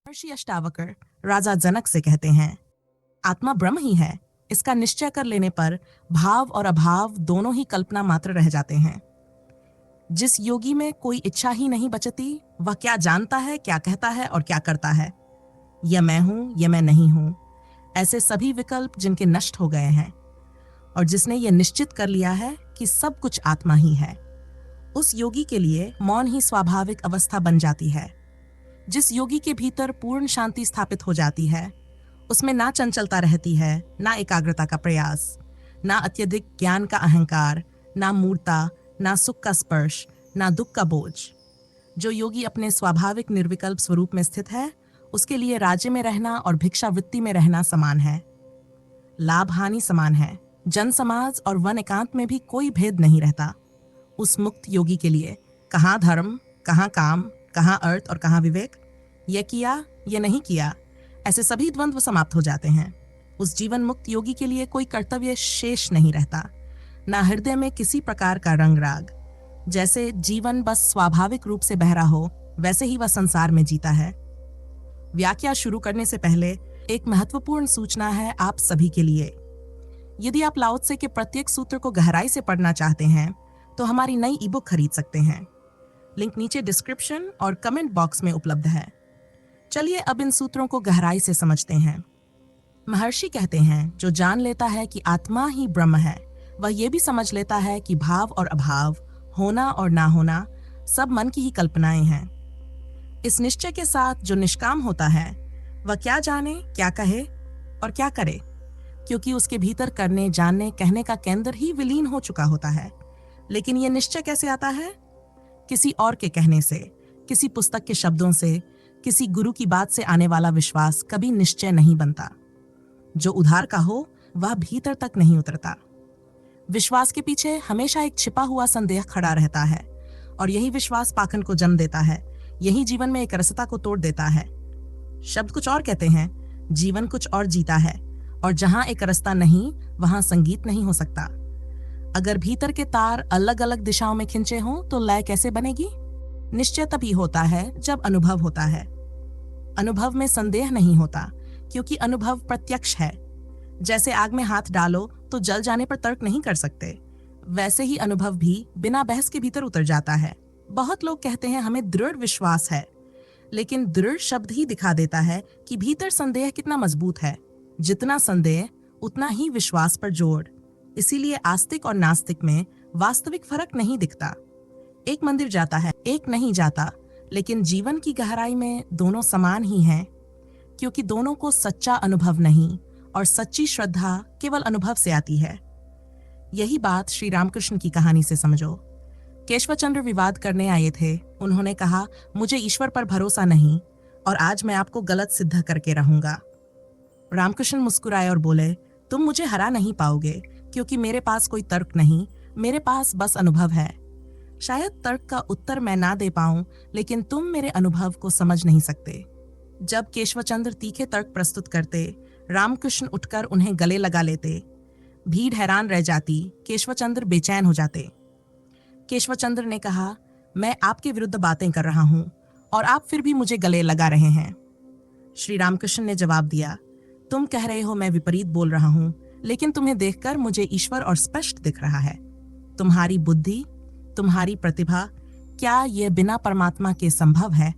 महर्षि अष्टावक्र राजा जनक से कहते हैं, आत्मा ब्रह्म ही है। इसका निश्चय कर लेने पर भाव और अभाव दोनों ही कल्पना मात्र रह जाते हैं। जिस योगी में कोई इच्छा ही नहीं बचती, वह क्या जानता है, क्या कहता है और क्या करता है। यह मैं हूं, यह मैं नहीं हूं, ऐसे सभी विकल्प जिनके नष्ट हो गए हैं। और जिसने यह निश्चित कर लिया है कि सब कुछ आत्मा ही है, उस योगी के लिए मौन ही स्वाभाविक अवस्था बन जाती है। जिस योगी के भीतर पूर्ण शांति स्थापित हो जाती है, उसमें ना चंचलता रहती है, ना एकाग्रता का प्रयास, ना अत्यधिक ज्ञान का अहंकार, ना मूर्ता, ना सुख का स्पर्श, ना दुख का बोझ। जो योगी अपने स्वाभाविक निर्विकल्प स्वरूप में स्थित है, उसके लिए राज्य में रहना और भिक्षावृत्ति में रहना समान है, लाभ हानि समान है। जन समाज और वन एकांत में भी कोई भेद नहीं रहता। उस मुक्त योगी के लिए कहाँ धर्म, कहाँ काम, कहाँ अर्थ और कहाँ विवेक, यह किया, यह नहीं किया, ऐसे सभी द्वंद्व समाप्त हो जाते हैं। उस जीवन मुक्त योगी के लिए कोई कर्तव्य शेष नहीं रहता, ना हृदय में किसी प्रकार का रंग राग। जैसे जीवन बस स्वाभाविक रूप से बह रहा हो, वैसे ही वह संसार में जीता है। व्याख्या शुरू करने से पहले एक महत्वपूर्ण सूचना है आप सभी के लिए। यदि आप लाओ त्से के प्रत्येक सूत्र को गहराई से पढ़ना चाहते हैं, तो हमारी नई ई बुक खरीद सकते हैं। लिंक नीचे डिस्क्रिप्शन और कमेंट बॉक्स में उपलब्ध है। चलिए अब इन सूत्रों को गहराई से समझते हैं। महर्षि कहते हैं, जो जान लेता है कि आत्मा ही ब्रह्म है, वह यह भी समझ लेता है कि भाव और अभाव, होना और ना होना सब मन की ही कल्पनाएं हैं। इस निश्चय के साथ जो निष्काम होता है, वह क्या जाने, क्या कहे और क्या करे, क्योंकि उसके भीतर करने, जानने, कहने का केंद्र ही विलीन हो चुका होता है। लेकिन यह निश्चय कैसे आता है? किसी और के कहने से, किसी पुस्तक के शब्दों से, किसी गुरु की बात से आने वाला विश्वास कभी निश्चय नहीं बनता। जो उधार का हो, वह भीतर तक नहीं उतरता। विश्वास के पीछे हमेशा एक छिपा हुआ संदेह खड़ा रहता है, और यही विश्वास पाखंड को जन्म देता है। यही जीवन में एक रसता को तोड़ देता है। शब्द कुछ और कहते हैं, जीवन कुछ और जीता है, और जहां एक रास्ता नहीं, वहां संगीत नहीं हो सकता। अगर भीतर के तार अलग अलग दिशाओं में खिंचे हों, तो लय कैसे बनेगी? निश्चय तभी होता है जब अनुभव होता है। अनुभव में संदेह नहीं होता, क्योंकि अनुभव प्रत्यक्ष है। जैसे आग में हाथ डालो तो जल जाने पर तर्क नहीं कर सकते, वैसे ही अनुभव भी बिना बहस के भीतर उतर जाता है। बहुत लोग कहते हैं हमें दृढ़ विश्वास है, लेकिन दृढ़ शब्द ही दिखा देता है कि भीतर संदेह कितना मजबूत है। जितना संदेह, उतना ही विश्वास पर जोर। इसीलिए आस्तिक और नास्तिक में वास्तविक फर्क नहीं दिखता। एक मंदिर जाता है, एक नहीं जाता, लेकिन जीवन की गहराई में दोनों समान ही हैं, क्योंकि दोनों को सच्चा अनुभव नहीं और सच्ची श्रद्धा केवल अनुभव से आती है। यही बात श्री रामकृष्ण की कहानी से समझो। केशवचंद्र विवाद करने आए थे। उन्होंने कहा, मुझे ईश्वर पर भरोसा नहीं और आज मैं आपको गलत सिद्ध करके रहूंगा। रामकृष्ण मुस्कुराए और बोले, तुम मुझे हरा नहीं पाओगे, क्योंकि मेरे पास कोई तर्क नहीं, मेरे पास बस अनुभव है। शायद तर्क का उत्तर मैं ना दे पाऊं, लेकिन तुम मेरे अनुभव को समझ नहीं सकते। जब केशवचंद्र तीखे तर्क प्रस्तुत करते, रामकृष्ण उठकर उन्हें गले लगा लेते। भीड़ हैरान रह जाती, केशवचंद्र बेचैन हो जाते। केशवचंद्र ने कहा, मैं आपके विरुद्ध बातें कर रहा हूं और आप फिर भी मुझे गले लगा रहे हैं। श्री रामकृष्ण ने जवाब दिया, तुम कह रहे हो मैं विपरीत बोल रहा हूं, लेकिन तुम्हें देखकर मुझे ईश्वर और स्पष्ट दिख रहा है। तुम्हारी बुद्धि, तुम्हारी प्रतिभा, क्या यह बिना परमात्मा के संभव है?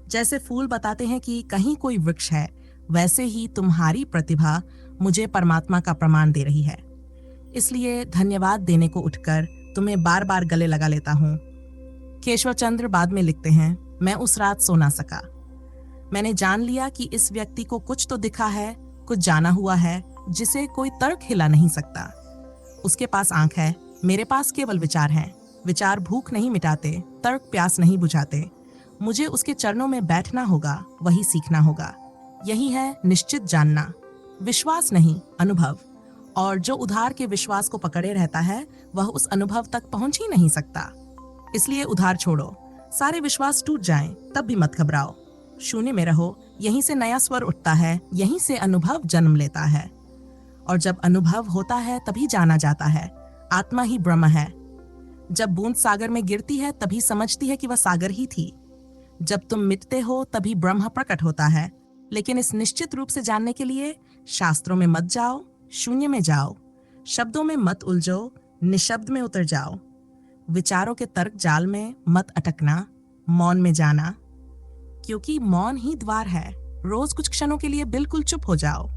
जैसे फूल बताते हैं कि कहीं कोई वृक्ष है, वैसे ही तुम्हारी प्रतिभा मुझे परमात्मा का प्रमाण दे रही है। इसलिए धन्यवाद देने को उठकर तुम्हें बार बार गले लगा लेता हूं। केशवचंद्र बाद में लिखते हैं, मैं उस रात सो ना सका। मैंने जान लिया कि इस व्यक्ति को कुछ तो दिखा है, कुछ जाना हुआ है, जिसे कोई तर्क हिला नहीं सकता। उसके पास आंख है, मेरे पास केवल विचार हैं। विचार भूख नहीं मिटाते, तर्क प्यास नहीं बुझाते। मुझे उसके चरणों में बैठना होगा, वही सीखना होगा। यही है निश्चित जानना, विश्वास नहीं, अनुभव। और जो उधार के विश्वास को पकड़े रहता है, वह उस अनुभव तक पहुंच ही नहीं सकता। इसलिए उधार छोड़ो, सारे विश्वास टूट जाएं, तब भी मत घबराओ। शून्य में रहो, यहीं से नया स्वर उठता है, यहीं से अनुभव जन्म लेता है। और जब अनुभव होता है, तभी जाना जाता है, आत्मा ही ब्रह्म है। जब बूंद सागर में गिरती है, तभी समझती है कि वह सागर ही थी। जब तुम मिटते हो तभी ब्रह्म प्रकट होता है, लेकिन इस निश्चित रूप से जानने के लिए शास्त्रों में मत जाओ, शून्य में जाओ, शब्दों में मत उलझो, निशब्द में उतर जाओ, विचारों के तर्क जाल में मत अटकना, मौन में जाना, क्योंकि मौन ही द्वार है। रोज कुछ क्षणों के लिए बिल्कुल चुप हो जाओ।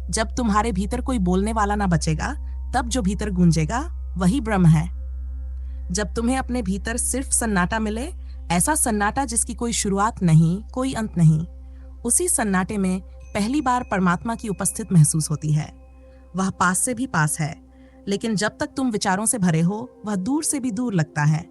जब तुम्हारे भीतर कोई बोलने वाला ना बचेगा, तब जो भीतर गूंजेगा वही ब्रह्म है। जब तुम्हें अपने भीतर सिर्फ सन्नाटा मिले, ऐसा सन्नाटा जिसकी कोई शुरुआत नहीं, कोई अंत नहीं, उसी सन्नाटे में पहली बार परमात्मा की उपस्थित महसूस होती है। वह पास से भी पास है, लेकिन जब तक तुम विचारों से भरे हो, वह दूर से भी दूर लगता है।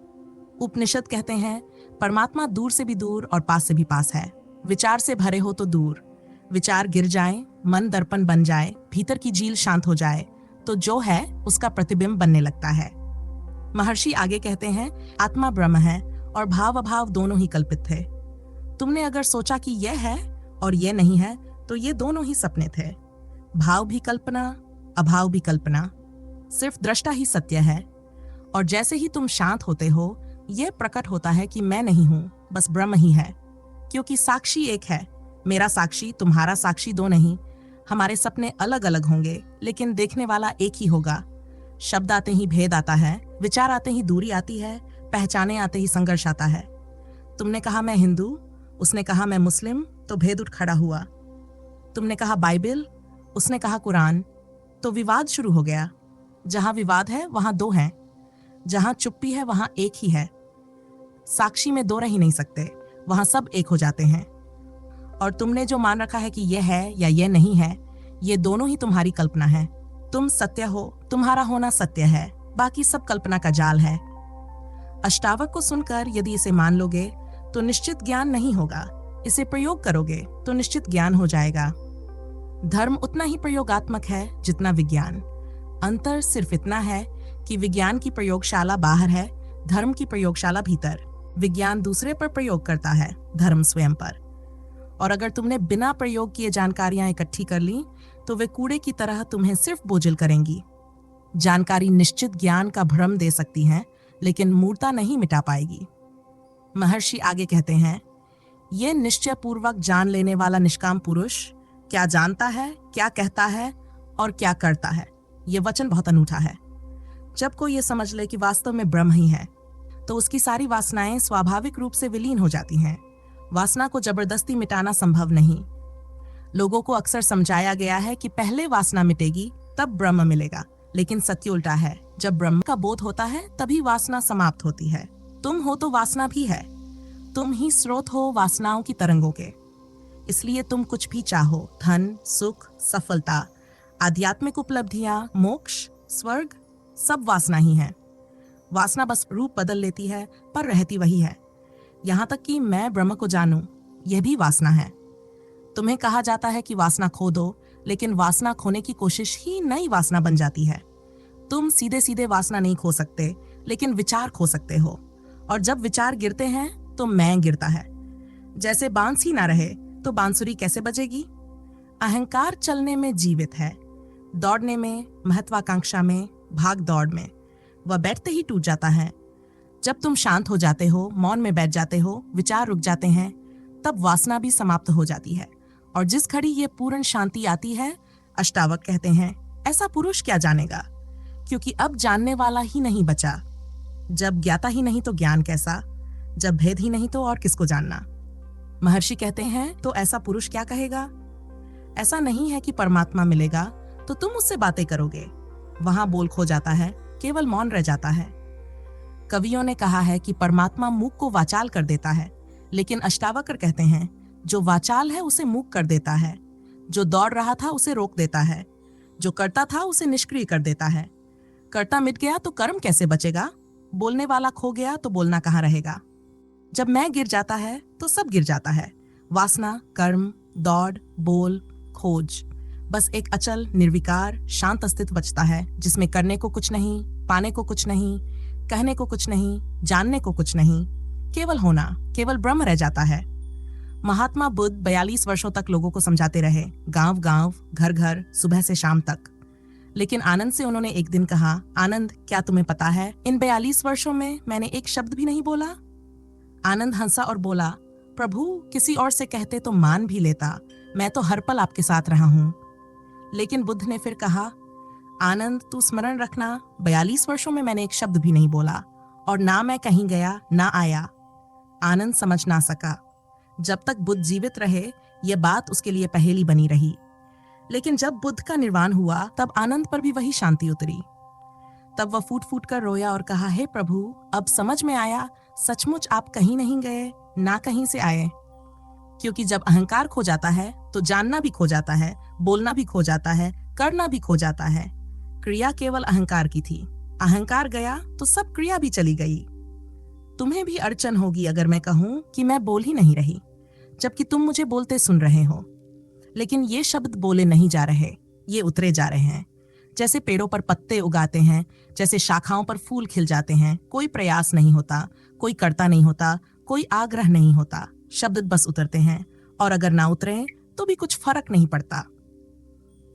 उपनिषद कहते हैं, परमात्मा दूर से भी दूर और पास से भी पास है। विचार से भरे हो तो दूर, विचार गिर जाए, मन दर्पण बन जाए, भीतर की झील शांत हो जाए, तो जो है उसका प्रतिबिंब बनने लगता है। महर्षि आगे कहते हैं, आत्मा ब्रह्म है और भाव अभाव दोनों ही कल्पित थे। तुमने अगर सोचा कि यह है और यह नहीं है, तो ये दोनों ही सपने थे। भाव भी कल्पना, अभाव भी कल्पना, सिर्फ दृष्टा ही सत्य है। और जैसे ही तुम शांत होते हो, यह प्रकट होता है कि मैं नहीं हूं, बस ब्रह्म ही है। क्योंकि साक्षी एक है, मेरा साक्षी, तुम्हारा साक्षी दो नहीं। हमारे सपने अलग अलग होंगे, लेकिन देखने वाला एक ही होगा। शब्द आते ही भेद आता है, विचार आते ही दूरी आती है, पहचाने आते ही संघर्ष आता है। तुमने कहा मैं हिंदू, उसने कहा मैं मुस्लिम, तो भेद उठ खड़ा हुआ। तुमने कहा बाइबल, उसने कहा कुरान, तो विवाद शुरू हो गया। जहां विवाद है वहां दो हैं, जहां चुप्पी है वहां एक ही है। साक्षी में दो रह ही नहीं सकते, वहां सब एक हो जाते हैं। और तुमने जो मान रखा है कि यह है या यह नहीं है, ये दोनों ही तुम्हारी कल्पना है। तुम सत्य हो, तुम्हारा होना सत्य है, बाकी सब कल्पना का जाल है। अष्टावक को सुनकर यदि इसे मान लोगे तो निश्चित ज्ञान नहीं होगा, इसे प्रयोग करोगे तो निश्चित ज्ञान हो जाएगा। धर्म उतना ही प्रयोगात्मक है जितना विज्ञान। अंतर सिर्फ इतना है कि विज्ञान की प्रयोगशाला बाहर है, धर्म की प्रयोगशाला भीतर। विज्ञान दूसरे पर प्रयोग करता है, धर्म स्वयं पर। और अगर तुमने बिना प्रयोग किए जानकारियां इकट्ठी कर ली, तो वे कूड़े की तरह तुम्हें सिर्फ बोझिल करेंगी। जानकारी निश्चित ज्ञान का भ्रम दे सकती है, लेकिन मूर्ता नहीं मिटा पाएगी। महर्षि आगे कहते हैं, यह निश्चय पूर्वक जान लेने वाला निष्काम पुरुष क्या जानता है, क्या कहता है और क्या करता है। यह वचन बहुत अनूठा है। जब कोई ये समझ ले कि वास्तव में ब्रह्म ही है, तो उसकी सारी वासनाएं स्वाभाविक रूप से विलीन हो जाती हैं। वासना को जबरदस्ती मिटाना संभव नहीं। लोगों को अक्सर समझाया गया है कि पहले वासना मिटेगी तब ब्रह्म मिलेगा, लेकिन सत्य उल्टा है। जब ब्रह्म का बोध होता है तभी वासना समाप्त होती है। तुम हो तो वासना भी है, तुम ही स्रोत हो वासनाओं की तरंगों के। इसलिए तुम कुछ भी चाहो, धन, सुख, सफलता, आध्यात्मिक उपलब्धियां, मोक्ष, स्वर्ग, सब वासना ही है। वासना बस रूप बदल लेती है, पर रहती वही है। यहां तक कि मैं ब्रह्म को जानूं, यह भी वासना है। तुम्हें कहा जाता है कि वासना खो दो, लेकिन वासना खोने की कोशिश ही नई वासना बन जाती है। तुम सीधे सीधे वासना नहीं खो सकते, लेकिन विचार खो सकते हो। और जब विचार गिरते हैं तो मैं गिरता है। जैसे बांस ही ना रहे तो बांसुरी कैसे बजेगी। अहंकार चलने में जीवित है, दौड़ने में, महत्वाकांक्षा में, भाग दौड़ में। वह बैठते ही टूट जाता है। जब तुम शांत हो जाते हो, मौन में बैठ जाते हो, विचार रुक जाते हैं, तब वासना भी समाप्त हो जाती है। और जिस घड़ी ये पूर्ण शांति आती है, अष्टावक कहते हैं, ऐसा पुरुष क्या जानेगा, क्योंकि अब जानने वाला ही नहीं बचा। जब ज्ञाता ही नहीं तो ज्ञान कैसा, जब भेद ही नहीं तो और किसको जानना। महर्षि कहते हैं, तो ऐसा पुरुष क्या कहेगा। ऐसा नहीं है कि परमात्मा मिलेगा तो तुम उससे बातें करोगे, वहां बोल खो जाता है, केवल मौन रह जाता है। कवियों ने कहा है कि परमात्मा मूक को वाचाल कर देता है, लेकिन अष्टावकर कहते हैं, जो वाचाल है उसे मूक कर देता है, जो दौड़ रहा था उसे रोक देता है, जो करता था उसे निष्क्रिय कर देता है। कर्ता मिट गया तो कर्म कैसे बचेगा, बोलने वाला खो गया तो बोलना कहाँ रहेगा। जब मैं गिर जाता है तो सब गिर जाता है। वासना, कर्म, दौड़, बोल, खोज, बस एक अचल, निर्विकार, शांत अस्तित्व बचता है, जिसमें करने को कुछ नहीं, पाने को कुछ नहीं, कहने को कुछ नहीं, जानने को कुछ नहीं, केवल होना, केवल ब्रह्म रह जाता है। महात्मा बुद्ध 42 वर्षों तक लोगों को समझाते रहे, गांव गांव, घर घर, सुबह से शाम तक। लेकिन आनंद से उन्होंने एक दिन कहा, आनंद, क्या तुम्हें पता है, इन 42 वर्षों में मैंने एक शब्द भी नहीं बोला। आनंद हंसा और बोला, प्रभु किसी और से कहते तो मान भी लेता, मैं तो हर पल आपके साथ रहा हूं। लेकिन बुद्ध ने फिर कहा, आनंद तू स्मरण रखना, 42 वर्षों में मैंने एक शब्द भी नहीं बोला, और ना मैं कहीं गया ना आया। आनंद समझ ना सका। जब तक बुद्ध जीवित रहे यह बात उसके लिए पहेली बनी रही। लेकिन जब बुद्ध का निर्वाण हुआ तब आनंद पर भी वही शांति उतरी। तब वह फूट फूट कर रोया और कहा, हे प्रभु, अब समझ में आया, सचमुच आप कहीं नहीं गए, ना कहीं से आए। क्योंकि जब अहंकार खो जाता है तो जानना भी खो जाता है, बोलना भी खो जाता है, करना भी खो जाता है। क्रिया केवल अहंकार की थी, अहंकार गया तो सब क्रिया भी चली गई। तुम्हें भी अड़चन होगी अगर मैं कहूं कि मैं बोल ही नहीं रही, जबकि तुम मुझे बोलते सुन रहे हो। लेकिन ये शब्द बोले नहीं जा रहे, ये उतरे जा रहे हैं। जैसे पेड़ों पर पत्ते उगाते हैं, जैसे शाखाओं पर फूल खिल जाते हैं, कोई प्रयास नहीं होता, कोई कर्ता नहीं होता, कोई आग्रह नहीं होता, शब्द बस उतरते हैं, और अगर ना उतरे तो भी कुछ फर्क नहीं पड़ता।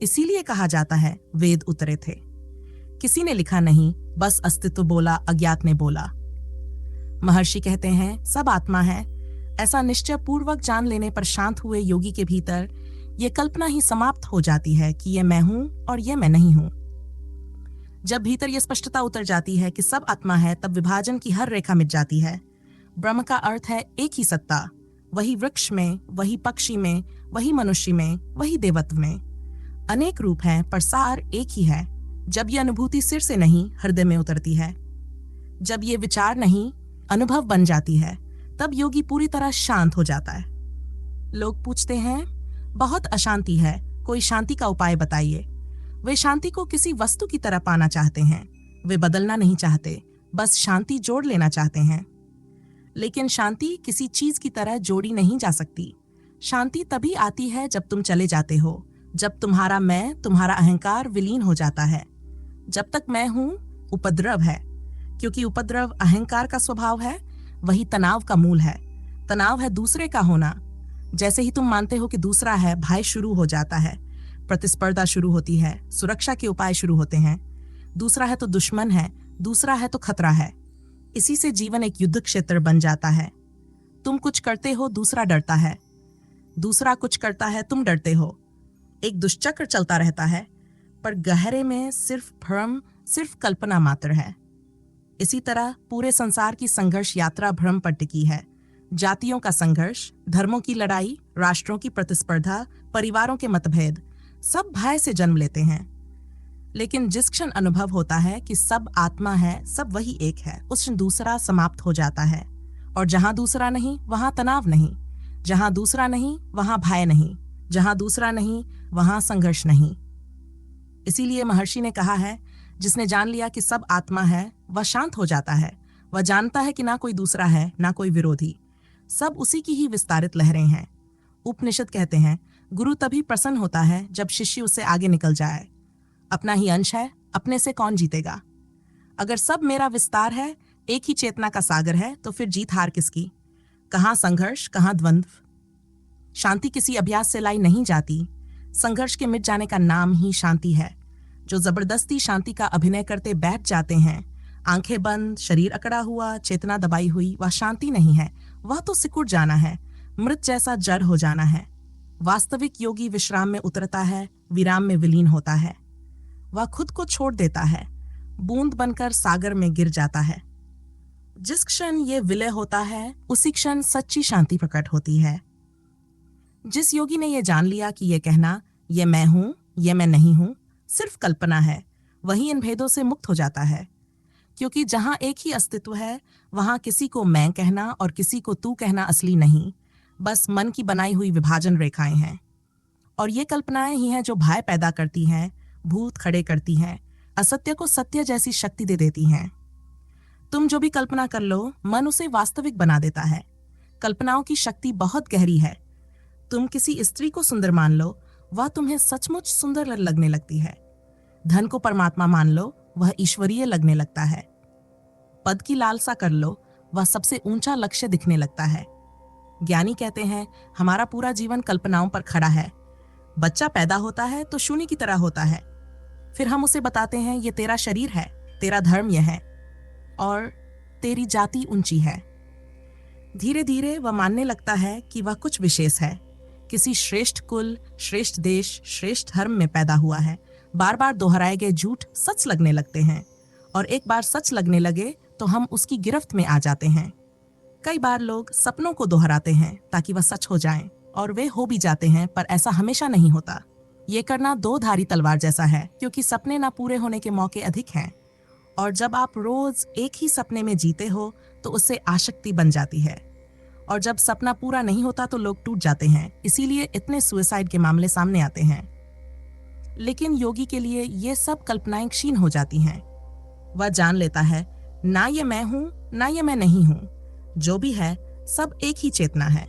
इसीलिए कहा जाता है वेद उतरे थे। किसी ने लिखा नहीं, बस अस्तित्व बोला, अज्ञात ने बोला। महर्षि कहते हैं सब आत्मा है, ऐसा निश्चय पूर्वक जान लेने पर शांत हुए योगी के भीतर ये कल्पना ही समाप्त हो जाती है कि ये मैं हूं और ये मैं नहीं हूं। जब भीतर यह स्पष्टता उतर जाती है कि सब आत्मा है, तब विभाजन की हर रेखा मिट जाती है। ब्रह्म का अर्थ है एक ही सत्ता, वही वृक्ष में, वही पक्षी में, वही मनुष्य में, वही देवत्व में। अनेक रूप हैं पर सार एक ही है। जब ये अनुभूति सिर से नहीं हृदय में उतरती है, जब ये विचार नहीं अनुभव बन जाती है, तब योगी पूरी तरह शांत हो जाता है। लोग पूछते हैं बहुत अशांति है, कोई शांति का उपाय बताइए। वे शांति को किसी वस्तु की तरह पाना चाहते हैं, वे बदलना नहीं चाहते, बस शांति जोड़ लेना चाहते हैं। लेकिन शांति किसी चीज की तरह जोड़ी नहीं जा सकती। शांति तभी आती है जब तुम चले जाते हो, जब तुम्हारा मैं, तुम्हारा अहंकार विलीन हो जाता है। जब तक मैं हूं, उपद्रव है, क्योंकि उपद्रव अहंकार का स्वभाव है, वही तनाव का मूल है। तनाव है दूसरे का होना। जैसे ही तुम मानते हो कि दूसरा है, भय शुरू हो जाता है, प्रतिस्पर्धा शुरू होती है, सुरक्षा के उपाय शुरू होते हैं। दूसरा है तो दुश्मन है, दूसरा है तो खतरा है। इसी से जीवन एक युद्ध क्षेत्र बन जाता है। तुम कुछ करते हो, दूसरा डरता है, दूसरा कुछ करता है, तुम डरते हो। एक दुष्चक्र चलता रहता है, पर गहरे में सिर्फ भ्रम, सिर्फ कल्पना मात्र है। इसी तरह पूरे संसार की संघर्ष यात्रा भ्रम पर टिकी है। जातियों का संघर्ष, धर्मों की लड़ाई, राष्ट्रों की प्रतिस्पर्धा, परिवारों के मतभेद, सब भय से जन्म लेते हैं। लेकिन जिस क्षण अनुभव होता है कि सब आत्मा है, सब वही एक है, उस क्षण दूसरा समाप्त हो जाता है। और जहां दूसरा नहीं वहां तनाव नहीं, जहां दूसरा नहीं वहां भय नहीं, जहां दूसरा नहीं वहां संघर्ष नहीं। इसीलिए महर्षि ने कहा है, जिसने जान लिया कि सब आत्मा है वह शांत हो जाता है। वह जानता है कि ना कोई दूसरा है, ना कोई विरोधी, सब उसी की ही विस्तारित लहरें हैं। उपनिषद कहते हैं, गुरु तभी प्रसन्न होता है जब शिष्य उससे आगे निकल जाए। अपना ही अंश है, अपने से कौन जीतेगा? अगर सब मेरा विस्तार है, एक ही चेतना का सागर है, तो फिर जीत हार किसकी? कहाँ संघर्ष, कहाँ द्वंद्व? शांति किसी अभ्यास से लाई नहीं जाती। संघर्ष के मिट जाने का नाम ही शांति है। जो जबरदस्ती शांति का अभिनय करते बैठ जाते हैं, आंखें बंद, शरीर अकड़ा हुआ, चेतना दबाई हुई, वह शांति नहीं है, वह तो सिकुड़ जाना है, मृत जैसा जड़ हो जाना है। वास्तविक योगी विश्राम में उतरता है, विराम में विलीन होता है। वह खुद को छोड़ देता है, बूंद बनकर सागर में गिर जाता है। जिस क्षण ये विलय होता है, उसी क्षण सच्ची शांति प्रकट होती है। जिस योगी ने यह जान लिया कि यह कहना ये मैं हूं, ये मैं नहीं हूं, सिर्फ कल्पना है, वही इन भेदों से मुक्त हो जाता है। क्योंकि जहां एक ही अस्तित्व है, वहां किसी को मैं कहना और किसी को तू कहना असली नहीं, बस मन की बनाई हुई विभाजन रेखाएं हैं। और ये कल्पनाएं ही हैं जो भय पैदा करती हैं, भूत खड़े करती हैं, असत्य को सत्य जैसी शक्ति दे देती हैं। तुम जो भी कल्पना कर लो, मन उसे वास्तविक बना देता है। कल्पनाओं की शक्ति बहुत गहरी है। तुम किसी स्त्री को सुंदर मान लो, वह तुम्हें सचमुच सुंदर लगने लगती है। धन को परमात्मा मान लो, वह ईश्वरीय लगने लगता है। पद की लालसा कर लो, वह सबसे ऊंचा लक्ष्य दिखने लगता है। ज्ञानी कहते हैं, हमारा पूरा जीवन कल्पनाओं पर खड़ा है। बच्चा पैदा होता है तो शून्य की तरह होता है, फिर हम उसे बताते हैं ये तेरा शरीर है, तेरा धर्म यह है, और तेरी जाति ऊंची है। धीरे धीरे वह मानने लगता है कि वह कुछ विशेष है, किसी श्रेष्ठ कुल, श्रेष्ठ देश, श्रेष्ठ धर्म में पैदा हुआ है। बार बार दोहराए गए झूठ सच लगने लगते हैं, और एक बार सच लगने लगे तो हम उसकी गिरफ्त में आ जाते हैं। कई बार लोग सपनों को दोहराते हैं ताकि वह सच हो जाएं, और वे हो भी जाते हैं, पर ऐसा हमेशा नहीं होता। ये करना दो धारी तलवार जैसा है, क्योंकि सपने ना पूरे होने के मौके अधिक हैं, और जब आप रोज एक ही सपने में जीते हो तो उससे आसक्ति बन जाती है, और जब सपना पूरा नहीं होता तो लोग टूट जाते हैं। इसीलिए इतने सुसाइड के मामले सामने आते हैं। लेकिन योगी के लिए ये सब कल्पनाएं क्षीण हो जाती हैं। वह जान लेता है, ना ये मैं हूं, ना ये मैं नहीं हूं, जो भी है सब एक ही चेतना है।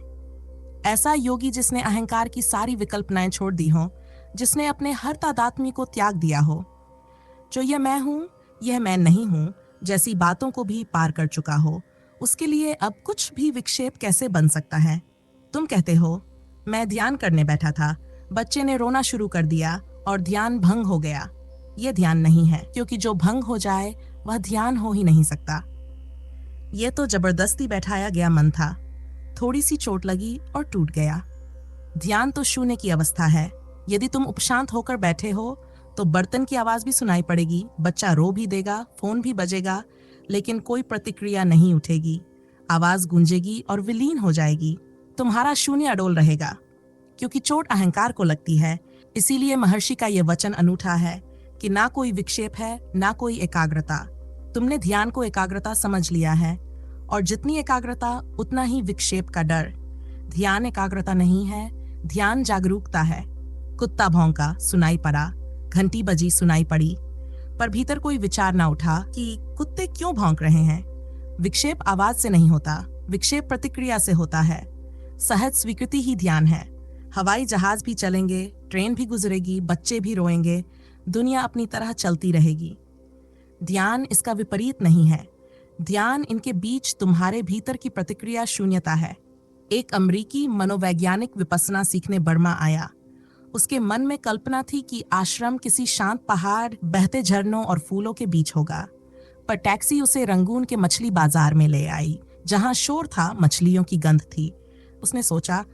ऐसा योगी जिसने अहंकार की सारी विकल्पनाएं छोड़ दी हो, जिसने अपने हर तादात्म्य को त्याग दिया हो, जो यह मैं हूं, यह मैं नहीं हूं जैसी बातों को भी पार कर चुका हो, उसके लिए अब कुछ भी विक्षेप कैसे बन सकता है। तुम कहते हो, मैं ध्यान करने बैठा था, बच्चे ने रोना शुरू कर दिया और ध्यान भंग हो गया। यह ध्यान नहीं है, क्योंकि जो भंग हो जाए वह ध्यान हो ही नहीं सकता। यह तो जबरदस्ती बैठाया गया मन था, थोड़ी सी चोट लगी और टूट गया। ध्यान तो शून्य की अवस्था है। यदि तुम उपशांत होकर बैठे हो तो बर्तन की आवाज भी सुनाई पड़ेगी, बच्चा रो भी देगा, फोन भी बजेगा, लेकिन कोई प्रतिक्रिया नहीं उठेगी। आवाज गूंजेगी और विलीन हो जाएगी। तुम्हारा शून्य अडोल रहेगा, क्योंकि चोट अहंकार को लगती है। इसीलिए महर्षि का यह वचन अनूठा है कि ना कोई विक्षेप है, ना कोई एकाग्रता। तुमने ध्यान को एकाग्रता समझ लिया है, और जितनी एकाग्रता उतना ही विक्षेप का डर। ध्यान एकाग्रता नहीं है, ध्यान जागरूकता है। कुत्ता भौंका, सुनाई पड़ा, घंटी बजी, सुनाई पड़ी, पर भीतर कोई विचार ना उठा कि कुत्ते क्यों भौंक रहे हैं। विक्षेप आवाज से नहीं होता, विक्षेप प्रतिक्रिया से होता है। सहज स्वीकृति ही ध्यान है। हवाई जहाज भी चलेंगे, ट्रेन भी गुजरेगी, बच्चे भी रोएंगे, दुनिया अपनी तरह चलती रहेगी। ध्यान इसका विपरीत नहीं है। ध्यान इनके बीच तुम्हारे भीतर की प्रतिक्रिया शून्यता है। एक अमेरिकी मनोवैज्ञानिक विपस्सना सीखने बर्मा आया। उसके मन में कल्पना थी कि आश्रम किसी शांत पहाड़, बहते झरनों और फूलों के बीच होगा, पर टैक्सी उसे रंगून के मछली बाजार में ले आई, जहां शोर था, मछलियों की गंध थी। उसने सोचा,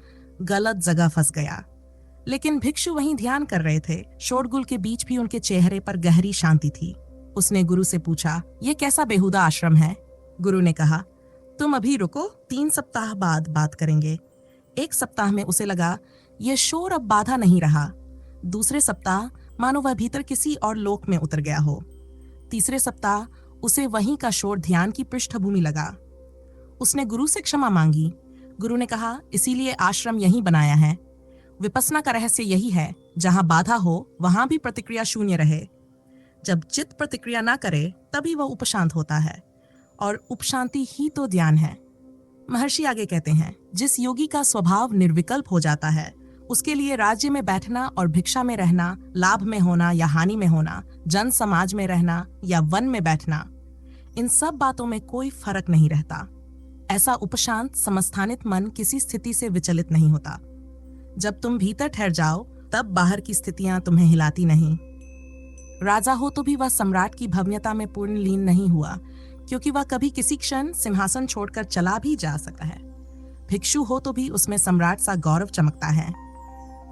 गलत जगह फंस गया। लेकिन भिक्षु वहीं ध्यान कर रहे थे। शोरगुल के बीच भी उनके चेहरे पर गहरी शांति थी। उसने गुरु से पूछा, यह कैसा बेहुदा आश्रम है? गुरु ने कहा, तुम अभी रुको, 3 सप्ताह बाद बात करेंगे। 1 सप्ताह में उसे लगा यह शोर अब बाधा नहीं रहा। दूसरे सप्ताह मानो वह भीतर किसी और लोक में उतर गया हो। तीसरे सप्ताह उसे वहीं का शोर ध्यान की पृष्ठभूमि लगा। उसने गुरु से क्षमा मांगी। गुरु ने कहा, इसीलिए आश्रम यहीं बनाया है। विपस्सना का रहस्य यही है, जहां बाधा हो वहां भी प्रतिक्रिया शून्य रहे। जब चित्त प्रतिक्रिया ना करे तभी वह उपशांत होता है, और उपशांति ही तो ध्यान है। महर्षि आगे कहते हैं, जिस योगी का स्वभाव निर्विकल्प हो जाता है, उसके लिए राज्य में बैठना और भिक्षा में रहना, लाभ में होना या हानि में होना, जन समाज में रहना या वन में बैठना, इन सब बातों में कोई फर्क नहीं रहता। ऐसा उपशांत समस्थानित मन किसी स्थिति से विचलित नहीं होता। जब तुम भीतर ठहर जाओ तब बाहर की स्थितियां तुम्हें हिलाती नहीं। राजा हो तो भी वह सम्राट की भव्यता में पूर्ण लीन नहीं हुआ, क्योंकि वह कभी किसी क्षण सिंहासन छोड़कर चला भी जा सकता है। भिक्षु हो तो भी उसमें सम्राट सा गौरव चमकता है।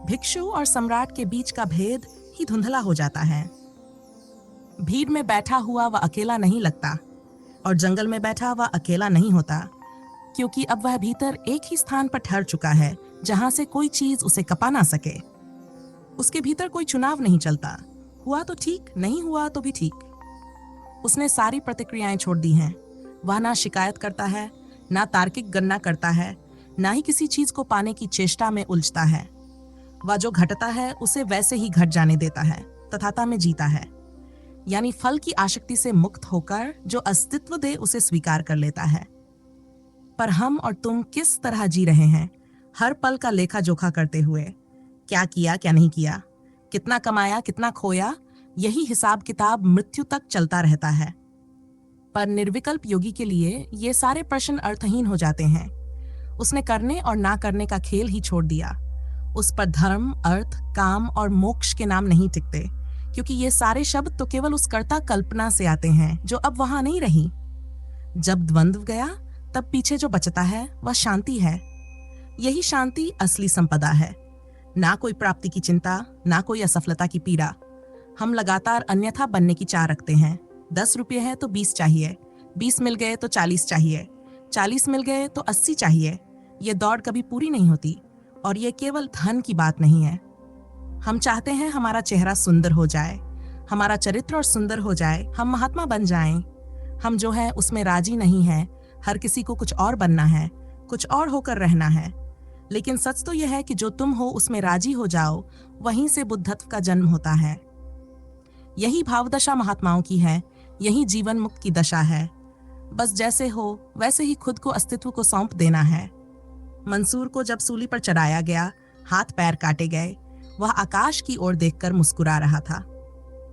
भिक्षु और सम्राट के बीच का भेद ही धुंधला हो जाता है। भीड़ में बैठा हुआ वह अकेला नहीं लगता, और जंगल में बैठा वह अकेला नहीं होता, क्योंकि अब वह भीतर एक ही स्थान पर ठहर चुका है, जहां से कोई चीज उसे कपा ना सके। उसके भीतर कोई चुनाव नहीं चलता, हुआ तो ठीक, नहीं हुआ तो भी ठीक। उसने सारी प्रतिक्रियाएं छोड़ दी हैं। वह ना शिकायत करता है, ना तार्किक गणना करता है, ना ही किसी चीज को पाने की चेष्टा में उलझता है। वह जो घटता है उसे वैसे ही घट जाने देता है, तथाता में जीता है। यानी फल की आसक्ति से मुक्त होकर जो अस्तित्व दे उसे स्वीकार कर लेता है। पर हम और तुम किस तरह जी रहे हैं, हर पल का लेखा जोखा करते हुए? क्या किया, क्या नहीं किया, कितना कमाया, कितना खोया, यही हिसाब किताब मृत्यु तक चलता रहता है। पर निर्विकल्प योगी के लिए ये सारे प्रश्न अर्थहीन हो जाते हैं। उसने करने और ना करने का खेल ही छोड़ दिया। उस पर धर्म, अर्थ, काम और मोक्ष के नाम नहीं टिकते, क्योंकि ये सारे शब्द तो केवल उस कर्ता कल्पना से आते हैं जो अब वहां नहीं रही। जब द्वंद्व गया तब पीछे जो बचता है वह शांति है। यही शांति असली संपदा है। ना कोई प्राप्ति की चिंता, ना कोई असफलता की पीड़ा। हम लगातार अन्यथा बनने की चाह रखते हैं। 10 रुपये है तो 20 चाहिए, 20 मिल गए तो 40 चाहिए, 40 मिल गए तो 80 चाहिए। ये दौड़ कभी पूरी नहीं होती। और ये केवल धन की बात नहीं है। हम चाहते हैं हमारा चेहरा सुंदर हो जाए, हमारा चरित्र और सुंदर हो जाए, हम महात्मा बन जाएं। हम जो है उसमें राजी नहीं है। हर किसी को कुछ और बनना है, कुछ और होकर रहना है। लेकिन सच तो यह है कि जो तुम हो उसमें राजी हो जाओ, वहीं से बुद्धत्व का जन्म होता है। यही भावदशा महात्माओं की है, यही जीवन मुक्त की दशा है। बस जैसे हो वैसे ही खुद को अस्तित्व को सौंप देना है। मंसूर को जब सूली पर चढ़ाया गया, हाथ पैर काटे गए, वह आकाश की ओर देखकर मुस्कुरा रहा था।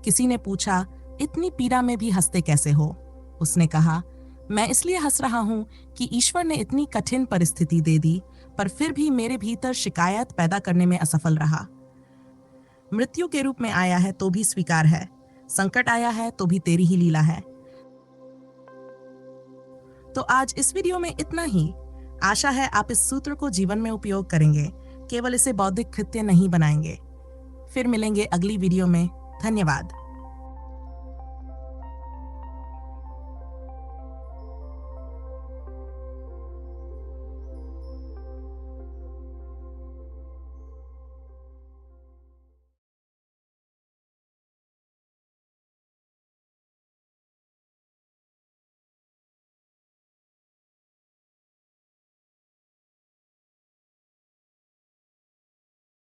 किसी ने पूछा, इतनी पीड़ा में भी हंसते कैसे हो? उसने कहा, मैं इसलिए हंस रहा हूं कि ईश्वर ने इतनी कठिन परिस्थिति दे दी, पर फिर भी मेरे भीतर शिकायत पैदा करने में असफल रहा। मृत्यु के रूप में आया है तो भी स्वीकार है, संकट आया है तो भी तेरी ही लीला है। तो आज इस वीडियो में इतना ही। आशा है आप इस सूत्र को जीवन में उपयोग करेंगे, केवल इसे बौद्धिक कृत्य नहीं बनाएंगे। फिर मिलेंगे अगली वीडियो में। धन्यवाद।